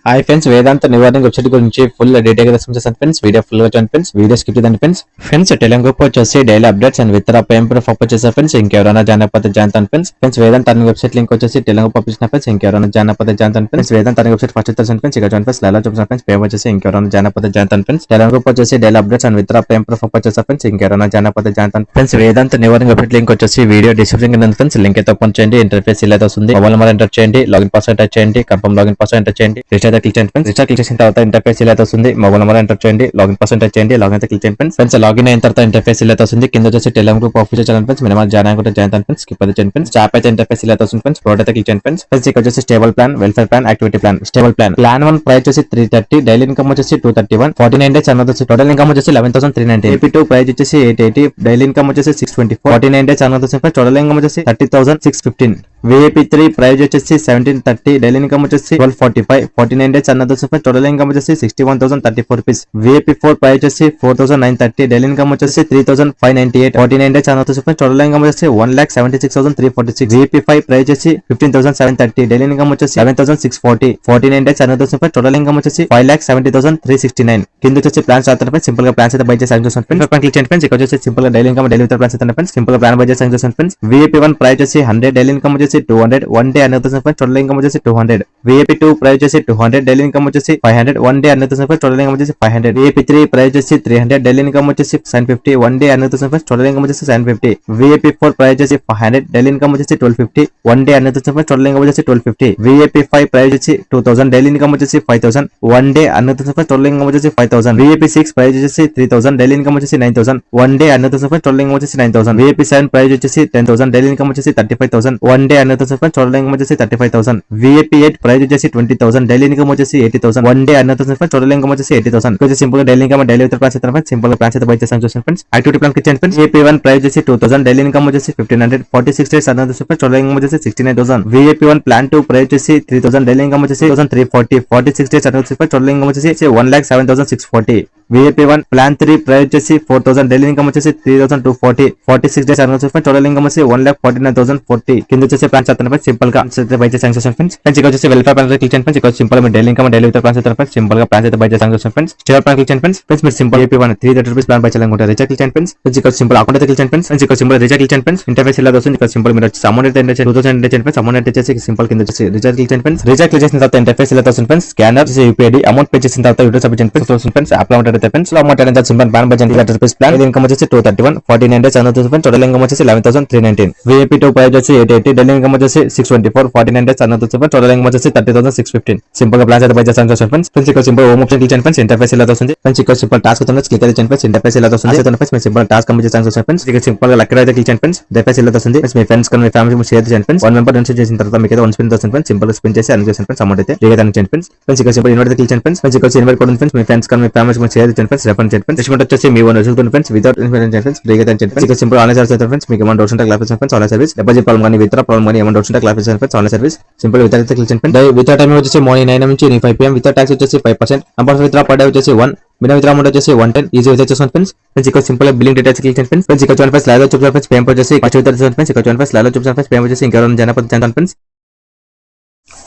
Hi friends, వేదాంత నివారణ website గురించి full detail గా ఎక్స్ప్లెయిన్ చేస్తాను ఫ్రెండ్స్. వీడియో ఫుల్ గా చూడండి ఫ్రెండ్స్, వీడియో స్కిప్ చేయదండి ఫ్రెండ్స్. ఫ్రెండ్స్ తెలుగు వచ్చేసి daily updates and with payment of వచ్చేసి ఫ్రెండ్స్ ఇంకెవరైనా జాయిన్ అయిపోతే జాయిన్ అవుతాను friends. Friends Vedanta website link వచ్చేసి తెలుగు పంపించిన ఫ్రెండ్స్ ఇంకెవరైనా జాయిన్ అయిపోతే జాయిన్ అవుతాను ఫ్రెండ్స్. వేదాంత వెబ్సైట్ ఫస్ట్ వచ్చేసి ఫ్రెండ్స్ ఇక్కడ జాయిన్ ఫ్రెండ్స్ ఎలా చూపిస్తాను ఫ్రెండ్స్. పేమెంట్ వచ్చేసి ఇంకెవరైనా జాయిన్ అయిపోతే జాయిన్ అవుతాను ఫ్రెండ్స్. తెలుగు వచ్చేసి daily updates and with payment of వచ్చేసి ఫ్రెండ్స్ ఇంకెవరైనా జాయిన్ అయిపోతే జాయిన్ అవుతాను ఫ్రెండ్స్. వేదాంత నివారణ వెబ్సైట్ లింక్ వచ్చేసి వీడియో డిస్క్రిప్షన్ కింద ఉంది ఫ్రెండ్స్. లింక్ అయితే ఓపెన్ చేయండి. ఇంటర్ఫేస్ ఇలా వస్తుంది. మొబైల్ నెంబర్ ఎంటర్ చేయండి, లాగిన్ పాస్వర్డ్ ఎంటర్ చేయండి, కన్ఫర్మ్ లాగిన్ పాస్వర్డ్ ఎంటర్ చేయండి, రిజిస్టర్ క్లిక్ చేయండి ఫ్రెండ్స్. రిజిస్టర్ క్లిక్ చేసిన తర్వాత ఇంటర్ఫేస్ ఇలా వస్తుంది. మొబైల్ నెంబర్ ఎంటర్ చేయండి, లాగిన్ పాస్వర్డ్ ఎంటర్ చేయండి, లాగిన్ అయితే క్లిక్ చేయండి ఫ్రెండ్స్. ఫ్రెండ్స్ లాగిన్ అయిన తర్వాత ఇంటర్ఫేస్ ఇలా వస్తుంది. కింద వచ్చేసి Telegram group official channel friends. Minimum join అనుకుంటే జాయిన్ అవుతాను ఫ్రెండ్స్. స్కిప్ అయితే చేయండి ఫ్రెండ్స్. చాప్ అయితే ఇంటర్ఫేస్ ఇలా వస్తుంది ఫ్రెండ్స్. ప్రోడక్ట్ అయితే క్లిక్ చేయండి ఫ్రెండ్స్. ఫ్రెండ్స్ ఇక్కడ వచ్చేసి stable plan, welfare plan, activity plan. Stable plan 1 price వచ్చేసి 330, డైలీ ఇన్కమ్ వచ్చేసి 231, 49 డేస్ అన్నది వచ్చి టోటల్ ఇన్కమ్ వచ్చేసి 11,390. AP2 ప్రైస్ వచ్చేసి 880, డైలీ ఇన్కమ్ వచ్చేసి 624, 49 డేస్ అన్నది వచ్చి టోటల్ ఇన్కమ్ వచ్చేసి 30,615. VIP3 ప్రైస్ వచ్చేసి 1730, డైలీ ఇన్కమ్ వచ్చేసి 1245, 49 డేస్ అన్నది వచ్చి టోటల్ ఇన్కమ్ వచ్చేసి 61,034 రూపీస్. VIP4 ప్రైస్ వచ్చేసి 4,930, డైలీ ఇన్కమ్ వచ్చేసి 3,598, 49 డేస్ అన్నది వచ్చి టోటల్ ఇన్కమ్ వచ్చేసి 1,76,346. VIP5 ప్రైస్ వచ్చేసి 15,730, డైలీ ఇన్కమ్ వచ్చేసి 11,640, 49 డేస్ అన్నది వచ్చి టోటల్ ఇన్కమ్ వచ్చేసి 5,70,369. కింద వచ్చేసి ప్లాన్స్ అవుతారు సింపుల్ గా ప్లాన్స్ అయితే బై చేసి చూసాను ఫ్రెండ్స్. క్లిక్ చేయండి ఫ్రెండ్స్. ఇక్కడ వచ్చేసి సింపుల్ గా daily income daily with plans అయితే ఫ్రెండ్స్ సింపుల్ గా ప్లాన్ బై చేసి చూసాను ఫ్రెండ్స్. VIP1 ప్రైస్ వచ్చేసి 100, డైలీ ఇన్కమ్ వచ్చేసి 200, 1 డే అన్నది వచ్చి టోటల్ ఇన్కమ్ వచ్చేసి 200. VIP2 ప్రైస్ వచ్చేసి 200, డైలీ ఇన్కమ్ వచ్చేసి 500, 1 డే అన్నది వచ్చి టోటల్ ఇన్కమ్ వచ్చేసి 500. VIP3 ప్రైస్ వచ్చేసి 300, డైలీ ఇన్కమ్ వచ్చేసి 750, 1 డే అన్నది వచ్చి టోటల్ ఇన్కమ్ వచ్చేసి 750. VIP4 ప్రైస్ వచ్చేసి 500, డైలీ ఇన్కమ్ వచ్చేసి 1250, 1 డే అన్నది వచ్చి టోటల్ ఇన్కమ్ వచ్చేసి 1250. VIP5 ప్రైస్ వచ్చి 2000, డైలీ ఇన్కమ్ వచ్చేసి 5000, 1 డే అన్నది వచ్చి టోటల్ ఇన్కమ్ వచ్చేసి 5000. VIP6 ప్రైస్ వచ్చేసి 3000, డైలీ ఇన్కమ్ వచ్చేసి 9000, 1 డే అన్నది వచ్చి టోటల్ ఇన్కమ్ వచ్చేసి 9000. VIP7 ప్రైస్ వచ్చేసి 10000, డైలీ ఇన్కమ్ వచ్చేసి 35000, 1 డే అన్నది వచ్చి టోటల్ ఇన్కమ్ వచ్చేసి 35000. VIP8 ప్రైస్ వచ్చేసి 20000, డైలీ ఇన్కమ్ వచ్చేసి 80000, 1 డే అన్నది వచ్చి టోటల్ ఇన్కమ్ వచ్చేసి 80000. కొంచెం సింపుల్ గా daily income daily with plans అయితే సింపుల్ గా ప్లాన్స్ అయితే బై చేస్తాను చూసాను ఫ్రెండ్స్. యాక్టివిటీ ప్లాన్ క్లిక్ చేయండి ఫ్రెండ్స్. VIP1 ప్రైస్ వచ్చేసి 2000, డైలీ ఇన్కమ్ వచ్చేసి 1500, 46 డేస్ అన్నది వచ్చి టోటల్ ఇన్కమ్ వచ్చేసి 69000. VIP1 ప్లాన్ 2 ప్రైస్ వచ్చేసి 3000, డైలీ ఇన్కమ్ వచ్చేసి 1340, 46 డేస్ అన్నది వచ్చి టోటల్ ఇన్కమ్ వచ్చేసి 1,07,640. VIP1 ప్లాన్ 3 ప్రైస్ వచ్చేసి 4000, డైలీ ఇన్కమ్ వచ్చేసి 3240, 46 డేస్ అన్నది వచ్చి టోటల్ ఇన్కమ్ వచ్చేసి 1,49,040. కింద వచ్చేసి ప్లాన్స్ అయితే సింపుల్ గా బై చేస్తాను చూసాను ఫ్రెండ్స్. ఫ్రెండ్స్ ఇక్కడ వచ్చేసి వెల్ఫేర్ ప్లాన్ క్లిక్ చేయండి ఫ్రెండ్స్. ఇక్కడ సింపుల్ గా daily income daily with plans అయితే ఫ్రెండ్స్ సింపుల్ గా ప్లాన్స్ అయితే బై చేస్తాను చూసాను ఫ్రెండ్స్. స్టేబుల్ ప్లాన్ క్లిక్ చేయండి ఫ్రెండ్స్. ఫ్రెండ్స్ మీరు simple VIP1 330 rupees plan by చేయాలనుకుంటే రిచార్జ్ క్లిక్ చేయండి ఫ్రెండ్స్. ఫ్రెండ్స్ ఇక్కడ సింపుల్ అకౌంట్ అయితే క్లిక్ చేయండి ఫ్రెండ్స్. ఇక్కడ సింపుల్ రిచార్జ్ క్లిక్ చేయండి ఫ్రెండ్స్. ఇంటర్ఫేస్ ఇలా వస్తుంది. ఇక్కడ సింపుల్ మీరు వచ్చి అమౌంట్ అయితే ఎంటర్ చేయండి, 2000 ఎంటర్ చేయండి ఫ్రెండ్స్. అమౌంట్ ఎంటర్ చేసి సింపుల్ కింద వచ్చేసి రిచార్జ్ క్లిక్ చేయండి ఫ్రెండ్స్. రిచార్జ్ క్లిక్ చేసిన తర్వాత ఇంటర్ఫేస్ ఇలా వస్తుంది friends. Scanner UPI amount pay చేసిన తర్వాత యూట్యూబ్ సబ్మిట్ చేయండి వస్తుంది ఫ్రెండ్స్. యాప్ లో ఉంటుంది ఫ్రెండ్స్. అమౌంట్ అనేది సింపుల్ ప్లాన్ బై చేయండి. రూపీస్ ప్లాన్ ఇన్కమ్ వచ్చేసి 231, 49 డేస్ అన్నది ఫ్రెండ్స్ టోటల్ ఇన్కమ్ వచ్చేసి 11,319. VIP2 ప్రైస్ వచ్చి 880, డైలీ ఇన్కమ్ వచ్చేసి 624, 49 డేస్ అన్నది ఫ్రెండ్స్ టోటల్ ఇన్కమ్ వచ్చేసి 30,615. సింపుల్ గా ప్లాన్స్ అయితే బై చేస్తాను చూసాను ఫ్రెండ్స్. ఫ్రెండ్స్ ఇక్కడ సింపుల్ హోమ్ ఆప్షన్ క్లిక్ చేయండి ఫ్రెండ్స్. ఇంటర్ఫేస్ ఇలా వస్తుంది ఫ్రెండ్స్. ఇక్కడ సింపుల్ టాస్క్ అవుతుంది క్లిక్ అయితే చేయండి ఫ్రెండ్స్. ఇంటర్ఫేస్ ఇలా వస్తుంది ఫ్రెండ్స్. మీరు సింపుల్ టాస్క్ కంప్లీట్ చేస్తాను చూసాను ఫ్రెండ్స్. ఇక్కడ సింపుల్ గా లెక్కర్ అయితే క్లిక్ చేయండి ఫ్రెండ్స్. ఇంటర్ఫేస్ ఇలా వస్తుంది ఫ్రెండ్స్. మీ ఫ్రెండ్స్ కానీ మీ ఫ్యామిలీ షేర్ చేయండి ఫ్రెండ్స్. 1 మెంబర్ డొనేషన్ చేసిన తర్వాత మీకు 1 స్పిన్ వస్తుంది ఫ్రెండ్స్. సింపుల్ గా స్పిన్ చేసి అన్ని చేయండి ఫ్రెండ్స్. అమౌంట్ అయితే రిగా చేయండి ఫ్రెండ్స్. ఫ్రెండ్స్ ఇక్కడ సింపుల్ ఇన్వైట్ క్లిక్ చేయండి ఫ్రెండ్స్. ఫ్రెండ్స్ ఇక్కడ ఇన్వైట్ కూడా ఫ్రెండ్స్. మీ ఫ్రెండ్స్ కానీ మీ ఫ్యామిలీ షేర్ చేయండి ఫ్రెండ్స్. రెఫర్ చేయండి ఫ్రెండ్స్. డిస్కౌంట్ వచ్చేసి మీ own result friends. Without invite చేయండి ఫ్రెండ్స్. రిగా చేయండి ఫ్రెండ్స్. ఇక్కడ సింపుల్ ఆన్లైన్ సర్వీస్ అయితే ఫ్రెండ్స్. మీకు ఏమైనా డౌట్స్ ఉంటే class friends. Online service deposit problem కానీ విత్డ్రా ప్రాబ్లం కానీ ఏమైనా డౌట్స్ ఉంటే class friends. Online service simple without అయితే క్లిక్ చేయండి ఫ్రెండ్స్. వితౌట్ టైం వచ్చేసి మార్నింగ్ 9 నుంచి 5 PM. వితౌట్ ట్యాక్స్ వచ్చేసి 5%. నంబర్ విత్డ్రా పర్ డే వచ్చేసి 1. బినా విత్డ్రా అమౌంట్ వచ్చేసి 110. ఈజీ విత్ చేస్తాను ఫ్రెండ్స్. ఫ్రెండ్స్ ఇక్కడ సింపుల్ బిల్లింగ్ డీటెయిల్స్ క్లిక్ చేయండి ఫ్రెండ్స్. ఫ్రెండ్స్ ఇక్కడ 25 స్లైడ్ చూపిస్తాను ఫ్రెండ్స్. పేమెంట్ వచ్చేసి ఫస్ట్ విత్ ఫ్రెండ్స్. ఇక్కడ 25 స్లైడ్ చూపిస్తాను ఫ్రెండ్స్. పేమెంట్ వచ్చేసి ఇంకెవరైనా జాయిన్ అయిపోతే join friends.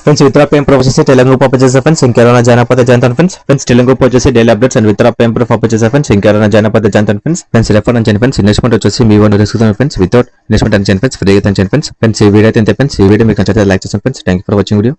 Friends withdraw payment proof వచ్చేసి తెలుగు గ్రూప్ వచ్చేసి ఫ్రెండ్స్. ఇంకెవరైనా జాయిన్ అయిపోతే join friends. Friends Telugu group వచ్చేసి daily updates and withdraw payment proof వచ్చేసి ఫ్రెండ్స్. ఇంకెవరైనా జాయిన్ అయిపోతే జాయిన్ ఫ్రెండ్స్. ఫ్రెండ్స్ రెఫర్ అని చేయండి ఫ్రెండ్స్. ఇన్వెస్ట్మెంట్ వచ్చేసి మీ own risk friends. Without investment అని చేయండి ఫ్రెండ్స్. ఫ్రీగా చేయండి ఫ్రెండ్స్. ఫ్రెండ్స్ ఈ వీడియో అయితే ఫ్రెండ్స్. ఈ వీడియో మీకు నచ్చితే లైక్ చేయండి friends. Thank you for watching video.